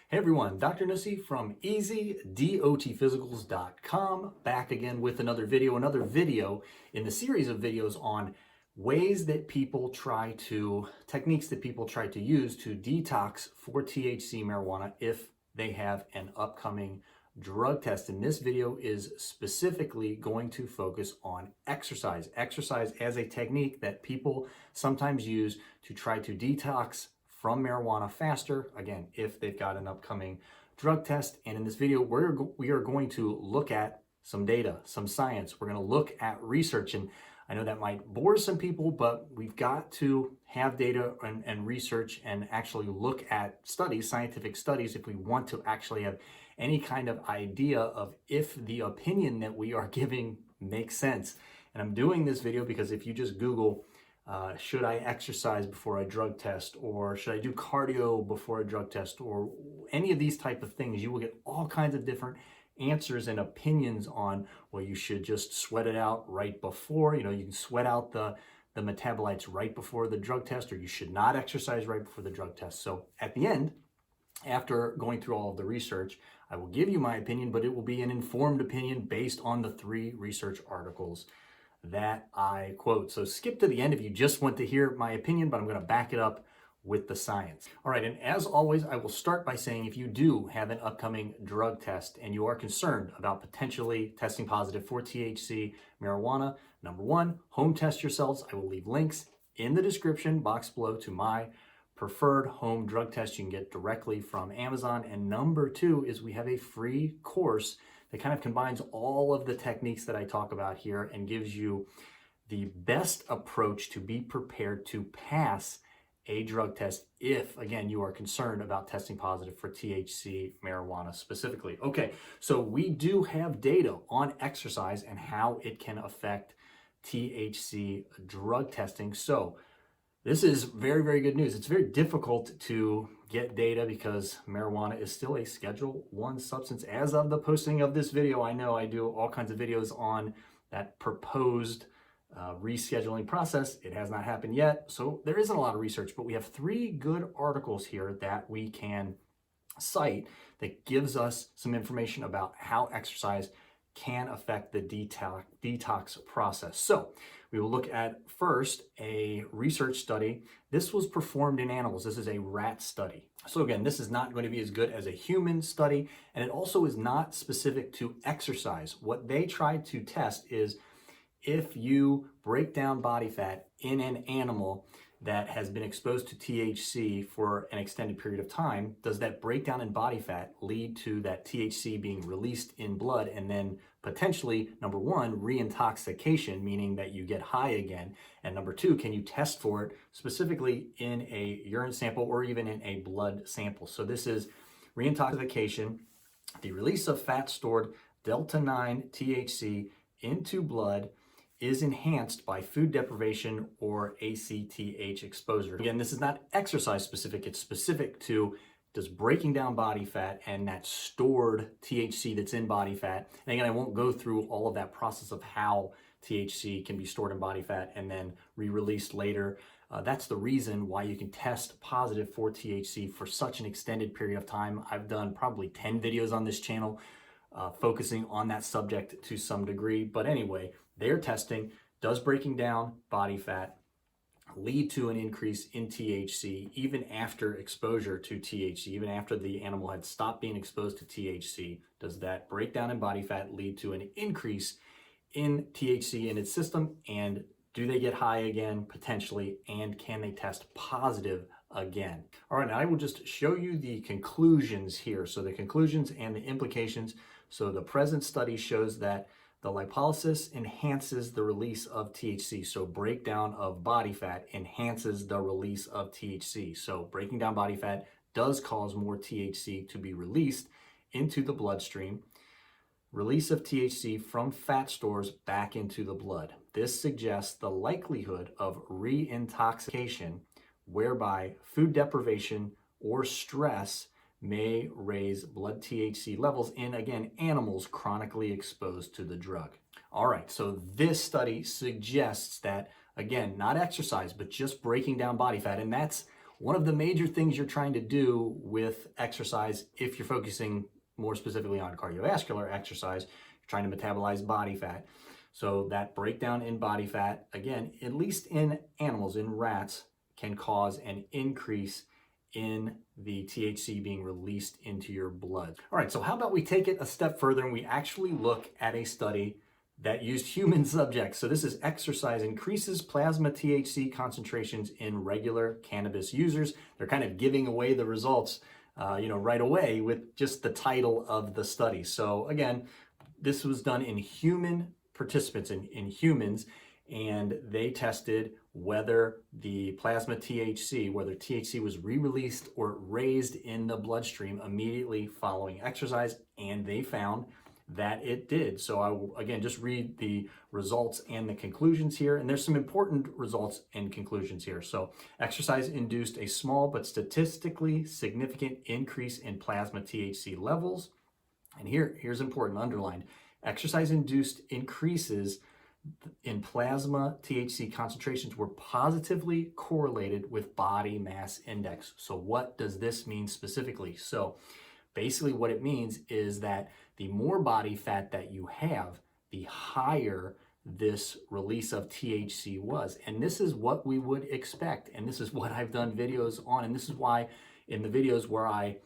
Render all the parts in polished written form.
Hey everyone, Dr. Nussi from EasyDotPhysicals.com, back again with another video in the series of videos on ways that techniques that people try to use to detox for THC marijuana if they have an upcoming drug test. And this video is specifically going to focus on exercise as a technique that people sometimes use to try to detox from marijuana faster, again, if they've got an upcoming drug test. And in this video, we are going to look at some data, some science. We're going to look at research. And I know that might bore some people, but we've got to have data and research and actually look at studies, scientific studies, if we want to actually have any kind of idea of if the opinion that we are giving makes sense. And I'm doing this video because if you just Google, should I exercise before a drug test, or should I do cardio before a drug test, or any of these type of things, you will get all kinds of different answers and opinions on, well, you should just sweat it out right before, you can sweat out the metabolites right before the drug test, or you should not exercise right before the drug test. So at the end, after going through all of the research, I will give you my opinion, but it will be an informed opinion based on the 3 research articles that I quote. So skip to the end if you just want to hear my opinion, but I'm going to back it up with the science. All right, and as always, I will start by saying if you do have an upcoming drug test and you are concerned about potentially testing positive for THC marijuana, number 1, home test yourselves. I will leave links in the description box below to my preferred home drug test you can get directly from Amazon. And number 2 is we have a free course that kind of combines all of the techniques that I talk about here and gives you the best approach to be prepared to pass a drug test if, again, you are concerned about testing positive for THC marijuana specifically. Okay, so we do have data on exercise and how it can affect THC drug testing. So this is very, very good news. It's very difficult to get data because marijuana is still a Schedule 1 substance. As of the posting of this video, I know I do all kinds of videos on that proposed rescheduling process. It has not happened yet, so there isn't a lot of research, but we have 3 good articles here that we can cite that gives us some information about how exercise can affect the detox process. So we will look at first a research study. This was performed in animals. This is a rat study. So again, this is not going to be as good as a human study, and it also is not specific to exercise. What they tried to test is if you break down body fat in an animal that has been exposed to THC for an extended period of time, does that breakdown in body fat lead to that THC being released in blood and then potentially, number 1, reintoxication, meaning that you get high again, and number 2, can you test for it specifically in a urine sample or even in a blood sample? So this is reintoxication, the release of fat stored delta-9 THC into blood is enhanced by food deprivation or ACTH exposure. Again, this is not exercise specific. It's specific to does breaking down body fat and that stored THC that's in body fat. And again, I won't go through all of that process of how THC can be stored in body fat and then re-released later. That's the reason why you can test positive for THC for such an extended period of time. I've done probably 10 videos on this channel focusing on that subject to some degree. But anyway, they're testing, does breaking down body fat lead to an increase in THC even after exposure to THC, even after the animal had stopped being exposed to THC? Does that breakdown in body fat lead to an increase in THC in its system? And do they get high again, potentially? And can they test positive again? All right, now I will just show you the conclusions here. So the conclusions and the implications. So the present study shows that the lipolysis enhances the release of THC. So breakdown of body fat enhances the release of THC. So breaking down body fat does cause more THC to be released into the bloodstream. Release of THC from fat stores back into the blood. This suggests the likelihood of reintoxication, whereby food deprivation or stress may raise blood THC levels in, again, animals chronically exposed to the drug. All right, so this study suggests that, again, not exercise, but just breaking down body fat, and that's One of the major things you're trying to do with exercise, if you're focusing more specifically on cardiovascular exercise, you're trying to metabolize body fat. So that breakdown in body fat, again, at least in animals, in rats, can cause an increase in the THC being released into your blood. All right, so how about we take it a step further and we actually look at a study that used human subjects. So this is exercise increases plasma THC concentrations in regular cannabis users. They're kind of giving away the results, right away with just the title of the study. So again, this was done in human participants, in humans, and they tested whether the plasma THC, whether THC was re-released or raised in the bloodstream immediately following exercise, and they found that it did. So I will again just read the results and the conclusions here, and there's some important results and conclusions here. So exercise induced a small but statistically significant increase in plasma THC levels, and here's important, underlined. Exercise induced increases in plasma THC concentrations were positively correlated with body mass index. So what does this mean specifically? So basically what it means is that the more body fat that you have, the higher this release of THC was. And this is what we would expect. And this is what I've done videos on. And this is why in the videos where I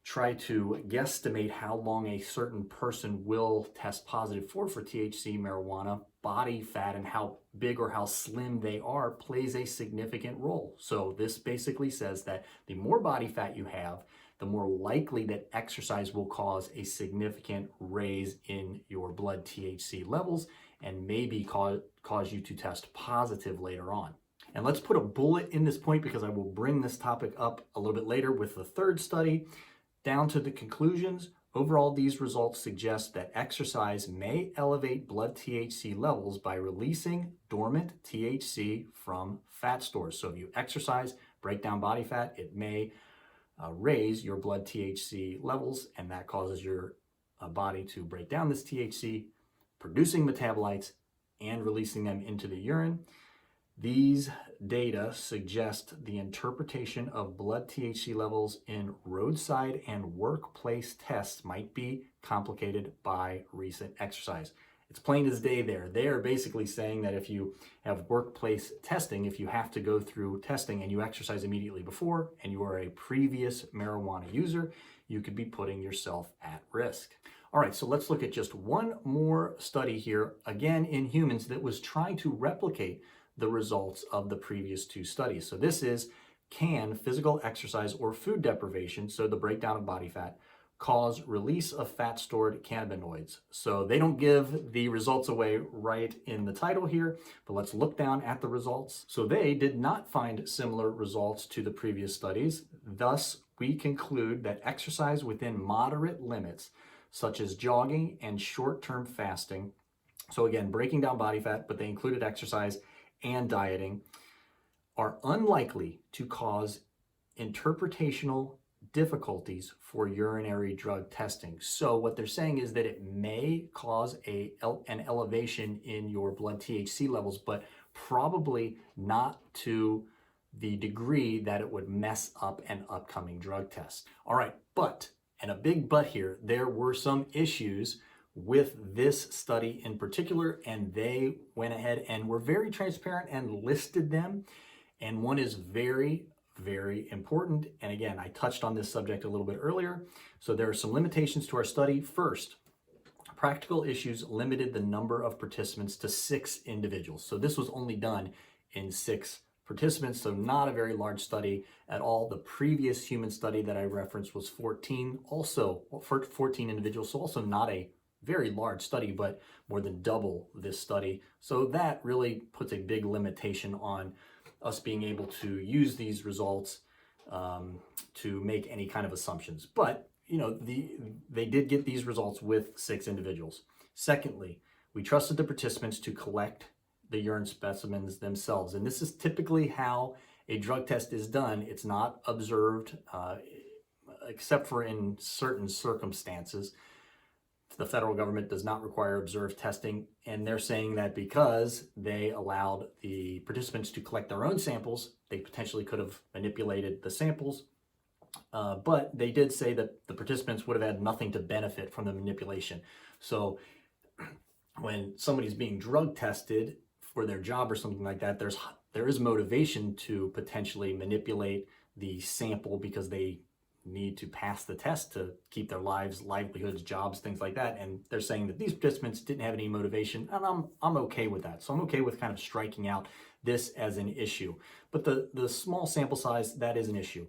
try to guesstimate how long a certain person will test positive for THC, marijuana, body fat, and how big or how slim they are plays a significant role. So this basically says that the more body fat you have, the more likely that exercise will cause a significant raise in your blood THC levels and maybe cause you to test positive later on. And let's put a bullet in this point because I will bring this topic up a little bit later with the third study. Down to the conclusions, overall these results suggest that exercise may elevate blood THC levels by releasing dormant THC from fat stores. So if you exercise, break down body fat, it may raise your blood THC levels, and that causes your body to break down this THC, producing metabolites and releasing them into the urine. These data suggest the interpretation of blood THC levels in roadside and workplace tests might be complicated by recent exercise. It's plain as day there. They are basically saying that if you have workplace testing, if you have to go through testing and you exercise immediately before and you are a previous marijuana user, you could be putting yourself at risk. All right, so let's look at just one more study here, again in humans, that was trying to replicate the results of the previous two studies. So this is, can physical exercise or food deprivation, so the breakdown of body fat, cause release of fat stored cannabinoids? So they don't give the results away right in the title here, but let's look down at the results. So they did not find similar results to the previous studies. Thus, we conclude that exercise within moderate limits, such as jogging and short-term fasting, so again, breaking down body fat, but they included exercise and dieting, are unlikely to cause interpretational difficulties for urinary drug testing. So what they're saying is that it may cause an elevation in your blood THC levels, but probably not to the degree that it would mess up an upcoming drug test. All right, but, and a big but here, there were some issues with this study in particular, and they went ahead and were very transparent and listed them. And one is very, very important. And again, I touched on this subject a little bit earlier. So there are some limitations to our study. First, practical issues limited the number of participants to 6 individuals. So this was only done in 6 participants, so not a very large study at all. The previous human study that I referenced was 14 individuals, so also not a very large study, but more than double this study. So that really puts a big limitation on us being able to use these results to make any kind of assumptions. But, they did get these results with 6 individuals. Secondly, we trusted the participants to collect the urine specimens themselves. And this is typically how a drug test is done. It's not observed, except for in certain circumstances. The federal government does not require observed testing, and they're saying that because they allowed the participants to collect their own samples, they potentially could have manipulated the samples. But they did say that the participants would have had nothing to benefit from the manipulation. So when somebody's being drug tested for their job or something like that, there is motivation to potentially manipulate the sample because they need to pass the test to keep their lives, livelihoods, jobs, things like that. And they're saying that these participants didn't have any motivation, and I'm okay with that. So I'm okay with kind of striking out this as an issue. But the small sample size, that is an issue.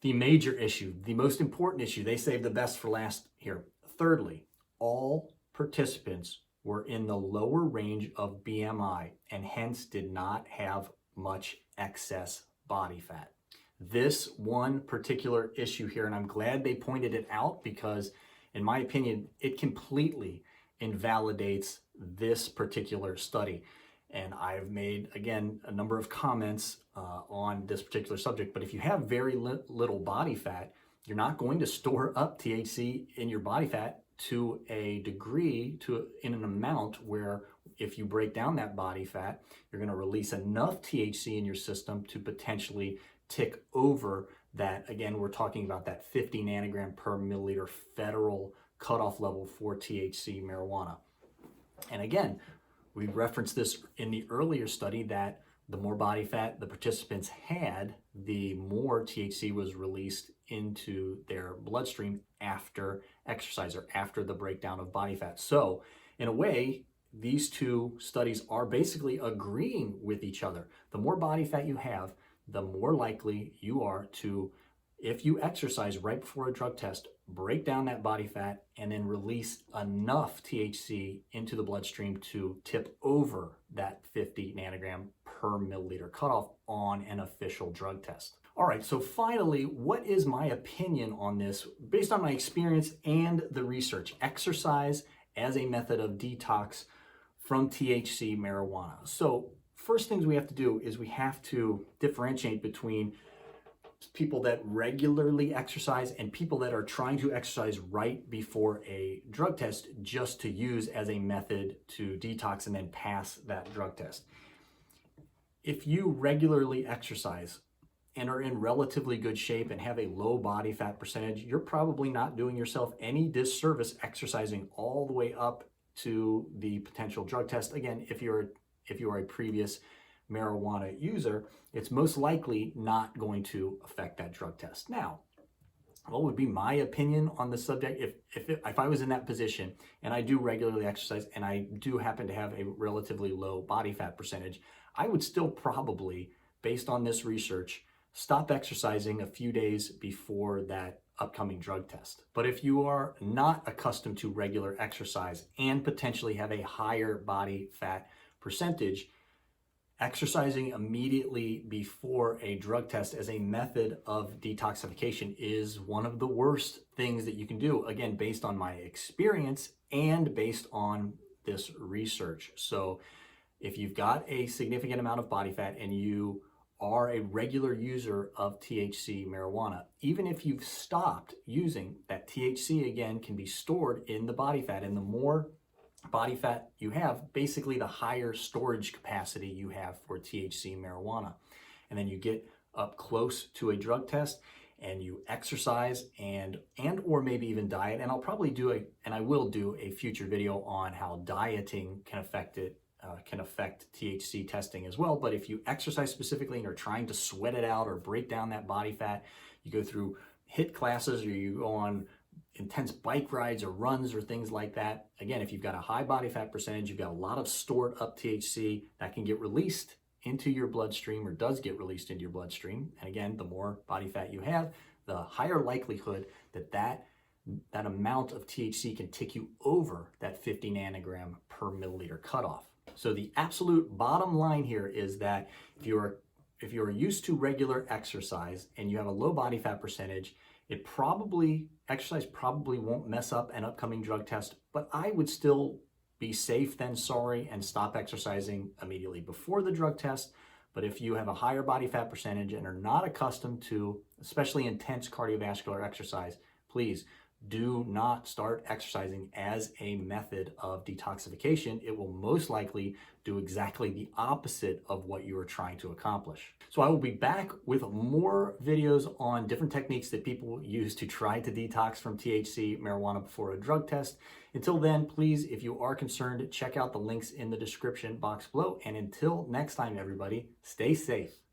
The major issue, the most important issue, they saved the best for last here. Thirdly, all participants were in the lower range of BMI and hence did not have much excess body fat. This one particular issue here, and I'm glad they pointed it out because in my opinion, it completely invalidates this particular study. And I've made, again, a number of comments on this particular subject, but if you have very little body fat, you're not going to store up THC in your body fat to a degree, in an amount where if you break down that body fat, you're going to release enough THC in your system to potentially tick over that. Again, we're talking about that 50 nanogram per milliliter federal cutoff level for THC marijuana. And again, we referenced this in the earlier study that the more body fat the participants had, the more THC was released into their bloodstream after exercise or after the breakdown of body fat. So in a way, these two studies are basically agreeing with each other. The more body fat you have, the more likely you are to, if you exercise right before a drug test, break down that body fat and then release enough THC into the bloodstream to tip over that 50 nanogram per milliliter cutoff on an official drug test. All right, so finally, what is my opinion on this based on my experience and the research? Exercise as a method of detox from THC marijuana. So first things we have to do is we have to differentiate between people that regularly exercise and people that are trying to exercise right before a drug test just to use as a method to detox and then pass that drug test. If you regularly exercise and are in relatively good shape and have a low body fat percentage, you're probably not doing yourself any disservice exercising all the way up to the potential drug test. Again, if you are a previous marijuana user, it's most likely not going to affect that drug test. Now, what would be my opinion on the subject if I was in that position and I do regularly exercise and I do happen to have a relatively low body fat percentage, I would still probably, based on this research, stop exercising a few days before that upcoming drug test. But if you are not accustomed to regular exercise and potentially have a higher body fat percentage, exercising immediately before a drug test as a method of detoxification is one of the worst things that you can do, again, based on my experience and based on this research. So if you've got a significant amount of body fat and you are a regular user of THC marijuana, even if you've stopped using, that THC again can be stored in the body fat, and the more body fat you have, basically the higher storage capacity you have for THC marijuana. And then you get up close to a drug test and you exercise and or maybe even diet. And I'll probably I will do a future video on how dieting can affect THC testing as well. But if you exercise specifically and are trying to sweat it out or break down that body fat, you go through HIIT classes or you go on intense bike rides or runs or things like that. Again, if you've got a high body fat percentage, you've got a lot of stored up THC that can get released into your bloodstream or does get released into your bloodstream. And again, the more body fat you have, the higher likelihood that amount of THC can tick you over that 50 nanogram per milliliter cutoff. So the absolute bottom line here is that if you're used to regular exercise and you have a low body fat percentage, exercise probably won't mess up an upcoming drug test, but I would still be safe than sorry and stop exercising immediately before the drug test. But if you have a higher body fat percentage and are not accustomed to, especially intense cardiovascular exercise, please do not start exercising as a method of detoxification. It will most likely do exactly the opposite of what you are trying to accomplish. So I will be back with more videos on different techniques that people use to try to detox from THC marijuana before a drug test. Until then, please, if you are concerned, check out the links in the description box below. And until next time, everybody, stay safe.